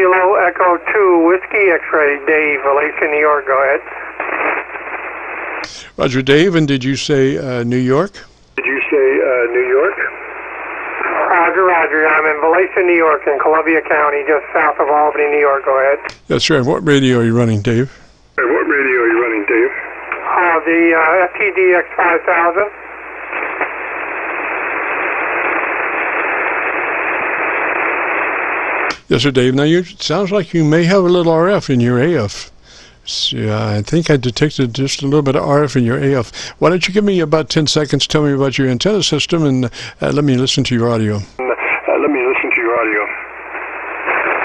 Kilo Echo 2 Whiskey X-Ray, Dave, Alicia, New York. Go ahead. Roger, Dave, and did you say New York? Did you say New York? Roger. I'm in Valancia, New York, in Columbia County, just south of Albany, New York. Go ahead. Yes, sir. What radio are you running, Dave? What radio are you running, Dave? The FTDX-5000. Yes, sir, Dave. Now, it sounds like you may have a little RF in your AF. I think I detected just a little bit of RF in your AF. Why don't you give me about 10 seconds, tell me about your antenna system, and let me listen to your audio.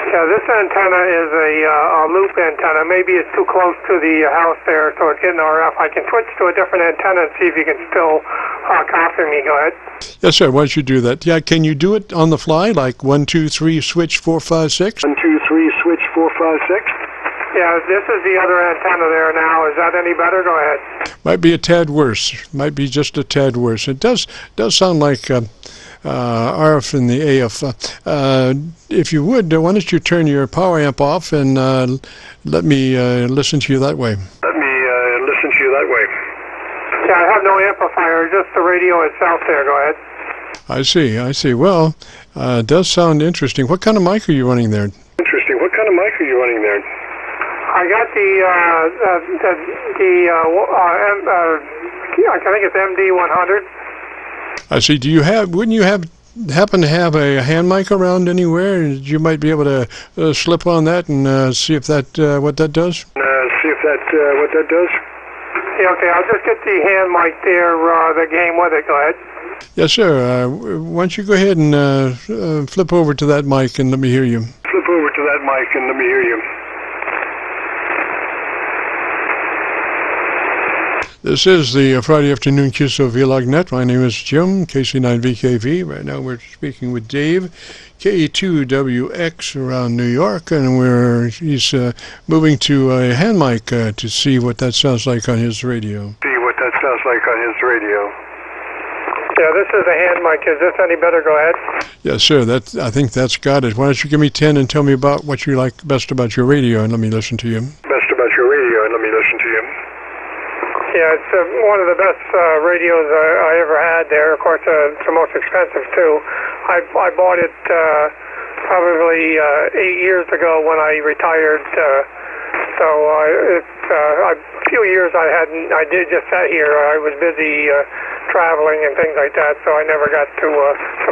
Yeah, this antenna is a loop antenna. Maybe it's too close to the house there, so it's getting RF. I can switch to a different antenna and see if you can still copy me. Go ahead. Yes, sir. Why don't you do that? Yeah, can you do it on the fly, like 1, 2, 3, switch 4, 5, 6? 1, 2, 3, switch 4, 5, 6. Yeah, this is the other antenna there now. Is that any better? Go ahead. Might be a tad worse. Might be just a tad worse. It does sound like RF in the AF. If you would, why don't you turn your power amp off and let me listen to you that way. Yeah, I have no amplifier, just the radio itself there. Go ahead. I see. Well, it does sound interesting. What kind of mic are you running there? I got I think it's MD100. I see. Wouldn't you happen to have a hand mic around anywhere? You might be able to slip on that and see if that what that does. Yeah, okay. I'll just get the hand mic there that came with it. Go ahead. Yes, sir. Why don't you go ahead and flip over to that mic and let me hear you. This is the Friday afternoon Qso-Vlog net. My name is Jim, KC9VKV. Right now we're speaking with Dave, Ke2WX around New York, and he's moving to a hand mic to see what that sounds like on his radio. Yeah, this is a hand mic. Is this any better? Go ahead. Yes, sir. I think that's got it. Why don't you give me 10 and tell me about what you like best about your radio, and let me listen to you. Yeah, it's one of the best radios I ever had there. Of course, it's the most expensive, too. I bought it probably 8 years ago when I retired. A few years I did just sat here. I was busy traveling and things like that, so I never got to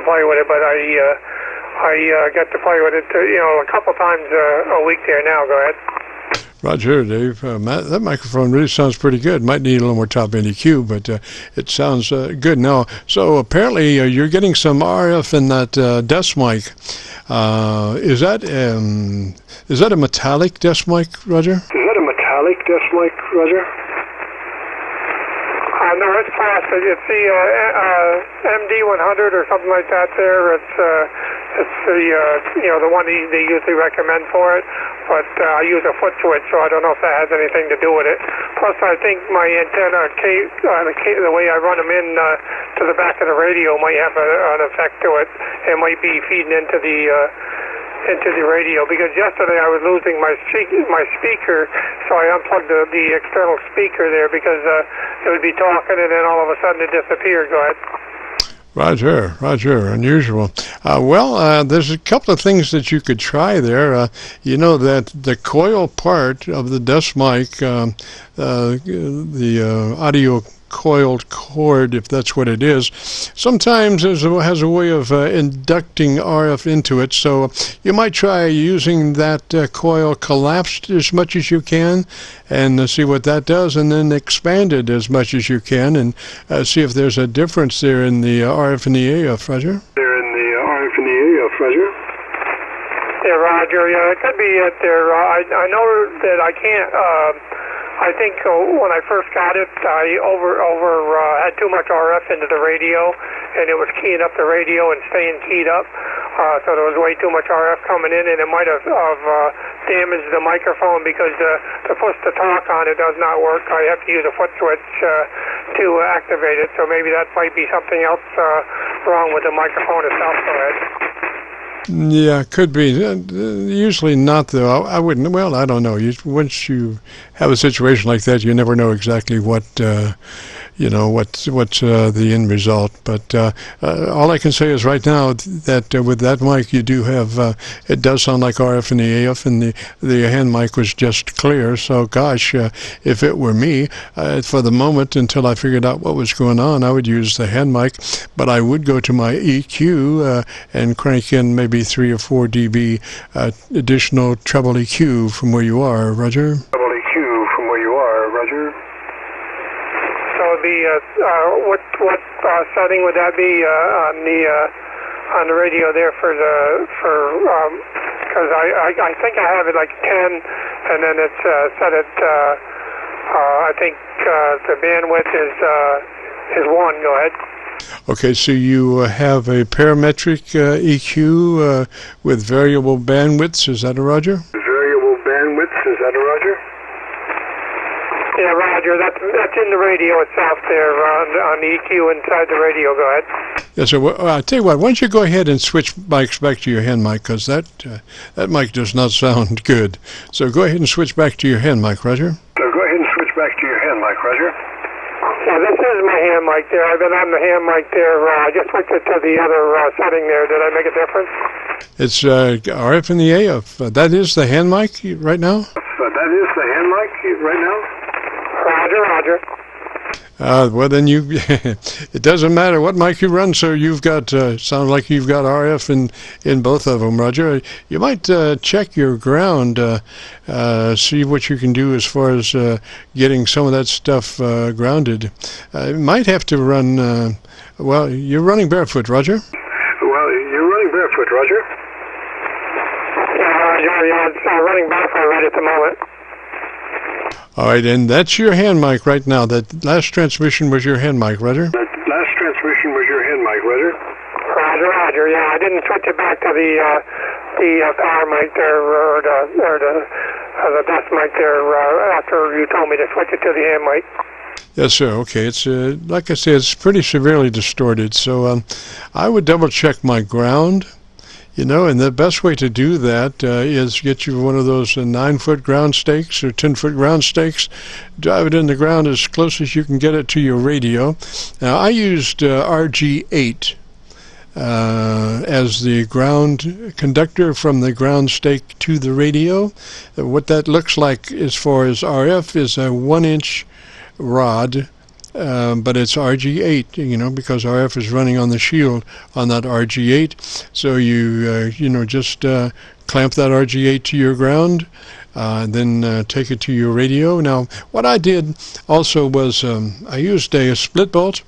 play with it. But I get to play with it, a couple times a week there now. Go ahead. Roger, Dave. That microphone really sounds pretty good. Might need a little more top end EQ, but it sounds good. Now, so apparently you're getting some RF in that desk mic. Is that a metallic desk mic, Roger? No, it's plastic. It's the MD100 or something like that. There, it's the one they usually recommend for it. But I use a foot switch, so I don't know if that has anything to do with it. Plus, I think my antenna, the way I run them in to the back of the radio, might have an effect to it. It might be feeding into the radio, because yesterday I was losing my speaker, so I unplugged the external speaker there because it would be talking and then all of a sudden it disappeared. Go ahead. Roger, unusual. There's a couple of things that you could try there. That the coil part of the desk mic, the audio coiled cord, if that's what it is, sometimes has a way of inducting RF into it. So you might try using that coil collapsed as much as you can and see what that does, and then expand it as much as you can and see if there's a difference there in the RF and the AF, Roger. Yeah, Roger. Yeah, it could be it there. I know that I can't. I think when I first got it, I had too much RF into the radio, and it was keying up the radio and staying keyed up. So there was way too much RF coming in, and it might have damaged the microphone because the push to talk on it does not work. I have to use a foot switch to activate it. So maybe that might be something else wrong with the microphone itself. Go ahead. Yeah, could be. Usually not, though. I wouldn't. Well, I don't know. Once you have a situation like that, you never know exactly what what's the end result. But all I can say is right now that with that mic, you do have. It does sound like RF and the AF, and the hand mic was just clear. So, gosh, if it were me, for the moment until I figured out what was going on, I would use the hand mic. But I would go to my EQ and crank in maybe 3 or 4 dB additional treble EQ from where you are, Roger. Treble EQ from where you are, Roger. So what setting would that be on the radio there because I think I have it like 10, and then it's set at I think the bandwidth is 1. Go ahead. Okay, so you have a parametric EQ with variable bandwidths. Is that a Roger? Variable bandwidths. Is that a Roger? Yeah, Roger. That's in the radio itself there on the EQ inside the radio. Go ahead. Yes, sir. Well, I'll tell you what. Why don't you go ahead and switch mics back to your hand mic, because that mic does not sound good. So go ahead and switch back to your hand mic, Roger. So go ahead and switch back to your hand mic, Roger. Yeah, this is my hand mic there. I've been on the hand mic there. I just switched it to the other setting there. Did I make a difference? It's RF and the AF. That is the hand mic right now? That is the hand mic right now? Roger. Well, then it doesn't matter what mic you run, so you've got, sounds like you've got RF in both of them, Roger. You might check your ground, see what you can do as far as getting some of that stuff grounded. You might have to run, well, you're running barefoot, Roger? Well, you're running barefoot, Roger? Yeah, it's running barefoot right at the moment. All right, and that's your hand mic right now. That last transmission was your hand mic, Roger? That last transmission was your hand mic, Roger? Roger, yeah. I didn't switch it back to the power mic there, or the best mic there after you told me to switch it to the hand mic. Yes, sir. Okay, it's like I said, it's pretty severely distorted, so I would double check my ground. And the best way to do that is get you one of those 9-foot ground stakes or 10-foot ground stakes, drive it in the ground as close as you can get it to your radio. Now, I used RG8 as the ground conductor from the ground stake to the radio. What that looks like as far as RF is a 1-inch rod. But it's RG8, because RF is running on the shield on that RG8. So you, just clamp that RG8 to your ground, then take it to your radio. Now, what I did also was I used a split bolt,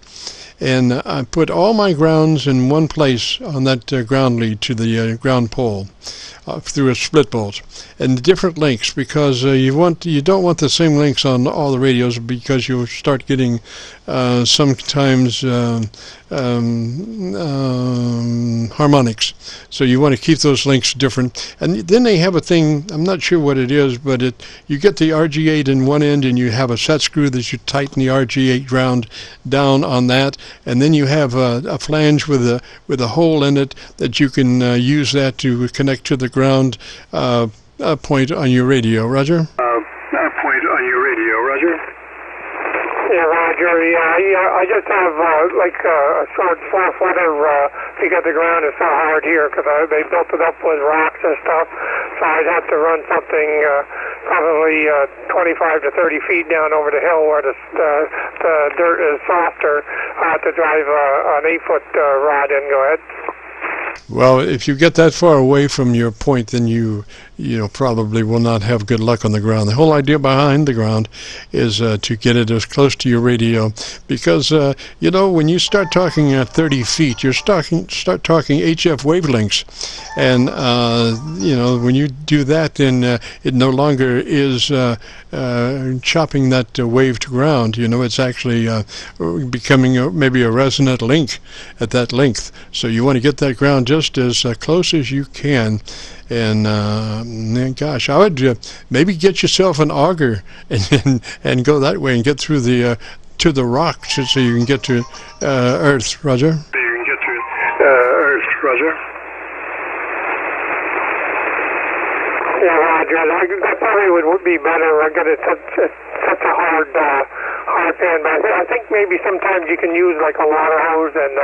and I put all my grounds in one place on that ground lead to the ground pole through a split bolt, and different lengths, because you don't want the same lengths on all the radios, because you'll start getting sometimes harmonics. So you want to keep those lengths different. And then they have a thing, I'm not sure what it is, but you get the RG8 in one end, and you have a set screw that you tighten the RG8 ground down on that, and then you have a flange with a hole in it that you can use that to connect to the ground point on your radio. Roger? Point on your radio, Roger? Yeah, Roger. Yeah, I just have like a short 4-footer because the ground is so hard here, because they built it up with rocks and stuff. So I'd have to run something probably 25 to 30 feet down over the hill where the dirt is softer. I have to drive an 8-foot rod in. Go ahead. Well, if you get that far away from your point, then you probably will not have good luck on the ground. The whole idea behind the ground is to get it as close to your radio, because when you start talking at 30 feet, you start talking HF wavelengths, and when you do that, then it no longer is chopping that wave to ground. It's actually becoming maybe a resonant link at that length. So you want to get that ground just as close as you can. And gosh, I would maybe get yourself an auger and go that way and get through to the rocks so you can get to Earth, Roger. So you can get to Earth, Roger. Roger. That probably would be better. I got it such a hard pan, but I think maybe sometimes you can use like a water hose and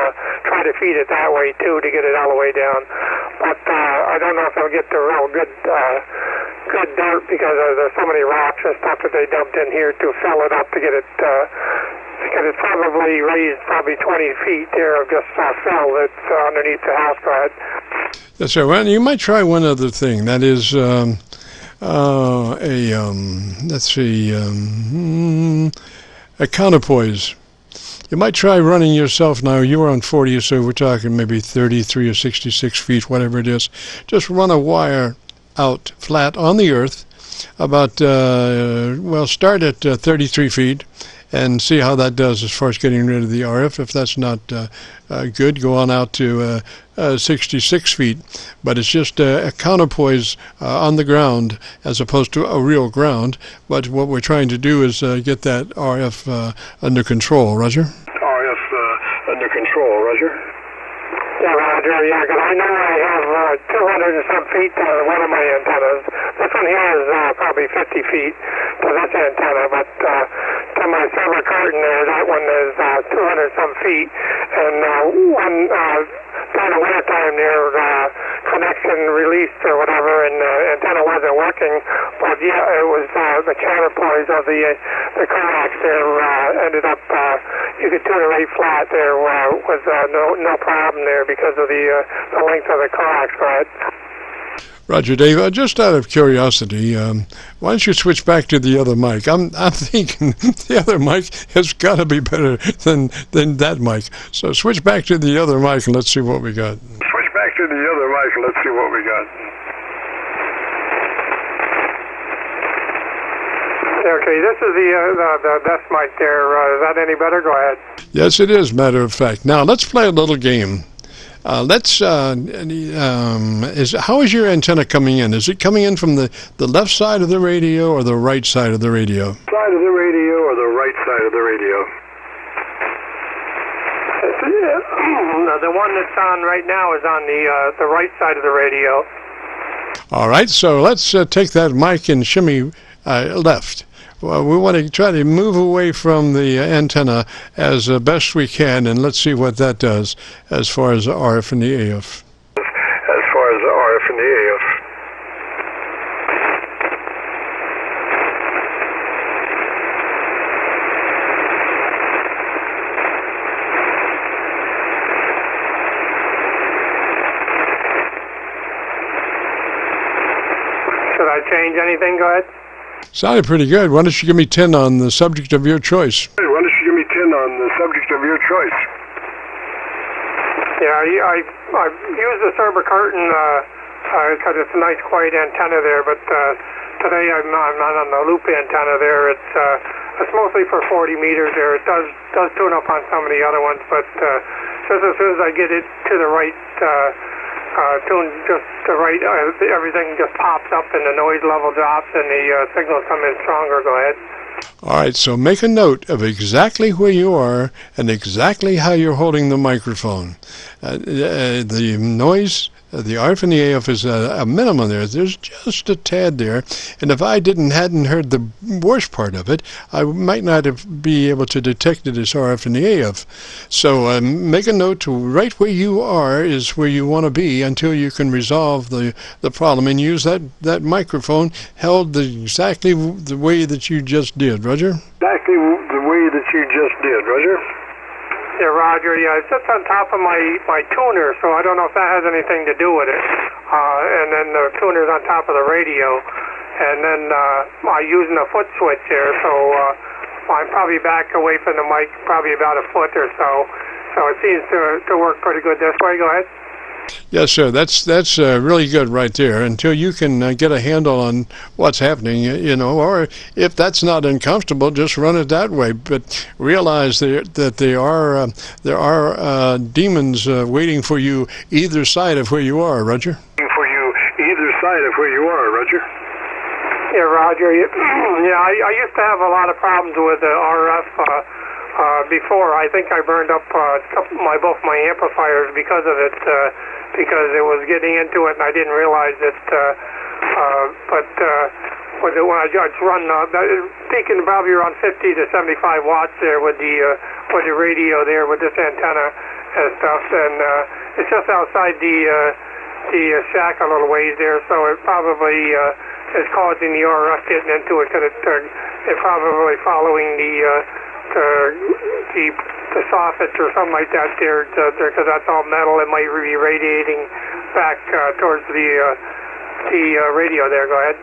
try to feed it that way too to get it all the way down. But I don't know if I'll get the real good dirt because there's so many rocks and stuff that they dumped in here to fill it up to get it. Because it's probably raised probably 20 feet there of just fill that's underneath the house. Go ahead. That's right. Well, you might try one other thing. That is let's see, a counterpoise. You might try running yourself. Now, you are on 40, so we're talking maybe 33 or 66 feet, whatever it is. Just run a wire out flat on the earth about, start at 33 feet and see how that does as far as getting rid of the RF. If that's not good, go on out to 66 feet. But it's just a counterpoise on the ground as opposed to a real ground. But what we're trying to do is get that RF under control. Roger? RF under control, Roger. Yeah, Roger, yeah, because I know I have 200 and some feet to one of my antennas. This one here is probably 50 feet to this antenna, but to my silver curtain there, that one is 200 some feet. And during the winter time there, connection released or whatever, and the antenna wasn't working. But yeah, it was the counterpoise of the coax there ended up, you could tune it right flat there was no problem there because of the length of the coax, right? Roger, Dave. Just out of curiosity, why don't you switch back to the other mic? I'm thinking the other mic has got to be better than that mic. So switch back to the other mic and let's see what we got. Switch back to the other mic and let's see what we got. Okay, this is the best mic there. Is that any better? Go ahead. Yes, it is, matter of fact. Now, let's play a little game. How is your antenna coming in? Is it coming in from the left side of the radio or the right side of the radio? Side of the radio or the right side of the radio? The one that's on right now is on the right side of the radio. All right, so let's take that mic and shimmy left. Well, we want to try to move away from the antenna as best we can, and let's see what that does as far as the RF and the AF. As far as the RF and the AF. Should I change anything? Go ahead. Sounded pretty good. Why don't you give me 10 on the subject of your choice? Why don't you give me 10 on the subject of your choice? Yeah, I use the silver curtain because it's a nice quiet antenna there, but today I'm on the loop antenna there. It's mostly for 40 meters there. It does tune up on some of the other ones, but just as soon as I get it to the right tune, just the right, everything just pops up and the noise level drops and the signals come in stronger. Go ahead. All right, so make a note of exactly where you are and exactly how you're holding the microphone. The noise, the RF and the AF is a minimum there. There's just a tad there, and if I hadn't heard the worst part of it, I might not be able to detect it as RF and the AF. So make a note to right where you are is where you want to be until you can resolve the problem, and use that microphone held exactly the way that you just did. Roger? Exactly the way that you just did, Roger. Yeah, Roger. Yeah, it sits on top of my tuner, so I don't know if that has anything to do with it. And then the tuner's on top of the radio, and then I'm using a foot switch there, so I'm probably back away from the mic, probably about a foot or so. So it seems to work pretty good this way. Go ahead. Yes, sir. That's really good right there. Until you can get a handle on what's happening, or if that's not uncomfortable, just run it that way. But realize that there are demons waiting for you either side of where you are, Roger. For you either side of where you are, Roger. Yeah, Roger. Yeah, I used to have a lot of problems with the RF before. I think I burned up both my amplifiers because of it. Because it was getting into it, and I didn't realize that when I just run, thinking probably around 50 to 75 watts there with the radio there with this antenna and stuff, and it's just outside the shack a little ways there, so it probably is causing the RF getting into it, because it's probably following the soffits or something like that there, because that's all metal. It might be radiating back towards the radio there. Go ahead.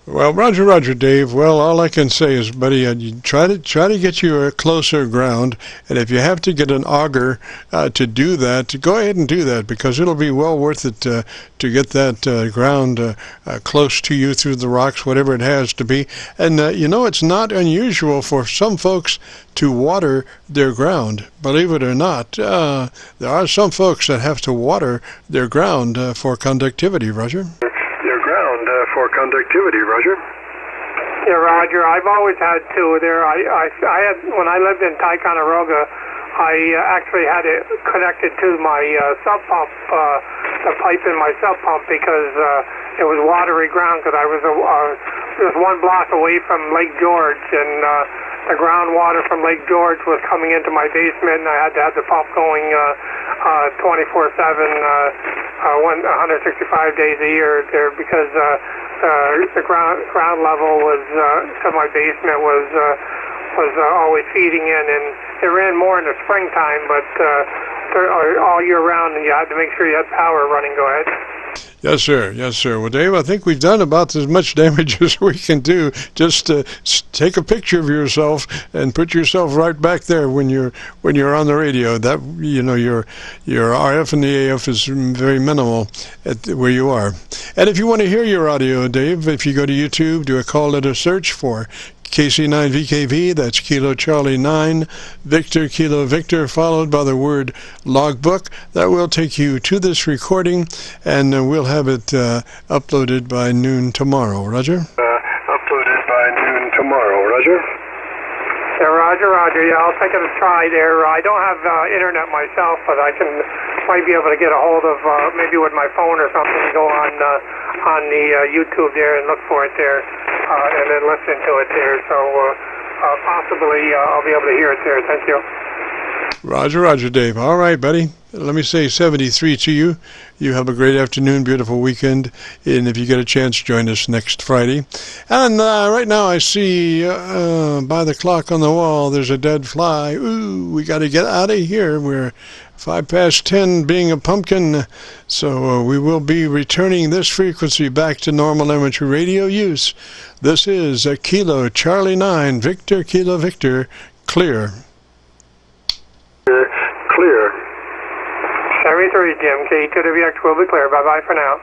Well, Roger, Dave. Well, all I can say is, buddy, you try to get you a closer ground, and if you have to get an auger to do that, go ahead and do that, because it'll be well worth it to get that ground close to you through the rocks, whatever it has to be. And it's not unusual for some folks to water their ground. Believe it or not, there are some folks that have to water their ground for conductivity. Roger. For conductivity, Roger. Yeah, Roger. I've always had two there. I had, when I lived in Ticonderoga, I actually had it connected to my sub pump, the pipe in my sub pump, because it was watery ground, because I was just one block away from Lake George, and the groundwater from Lake George was coming into my basement, and I had to have the pump going 24/7, 165 days a year there, because the ground level was to my basement was always feeding in, and it ran more in the springtime, but all year round, and you had to make sure you had power running. Go ahead. Yes, sir. Well, Dave, I think we've done about as much damage as we can do. Just take a picture of yourself and put yourself right back there when you're on the radio. That your RF and the AF is very minimal at where you are. And if you want to hear your audio, Dave, if you go to YouTube, do a call letter search for KC9VKV, that's Kilo Charlie 9, Victor Kilo Victor, followed by the word logbook. That will take you to this recording, and we'll have it uploaded by noon tomorrow. Roger? Uploaded by noon tomorrow. Roger? Yeah, Roger. Yeah, I'll take it a try there. I don't have internet myself, but I might be able to get a hold of, maybe with my phone or something, go on the YouTube there and look for it there. And then listen to it there, so possibly I'll be able to hear it there. Thank you. Roger, Dave. All right, buddy. Let me say 73 to you. You have a great afternoon, beautiful weekend, and if you get a chance, join us next Friday. And right now I see by the clock on the wall, there's a dead fly. Ooh, we got to get out of here. We're 10:05 being a pumpkin, so we will be returning this frequency back to normal amateur radio use. This is a Kilo Charlie 9, Victor Kilo Victor, clear. Clear. 73, Jim. K2WX will be clear. Bye-bye for now.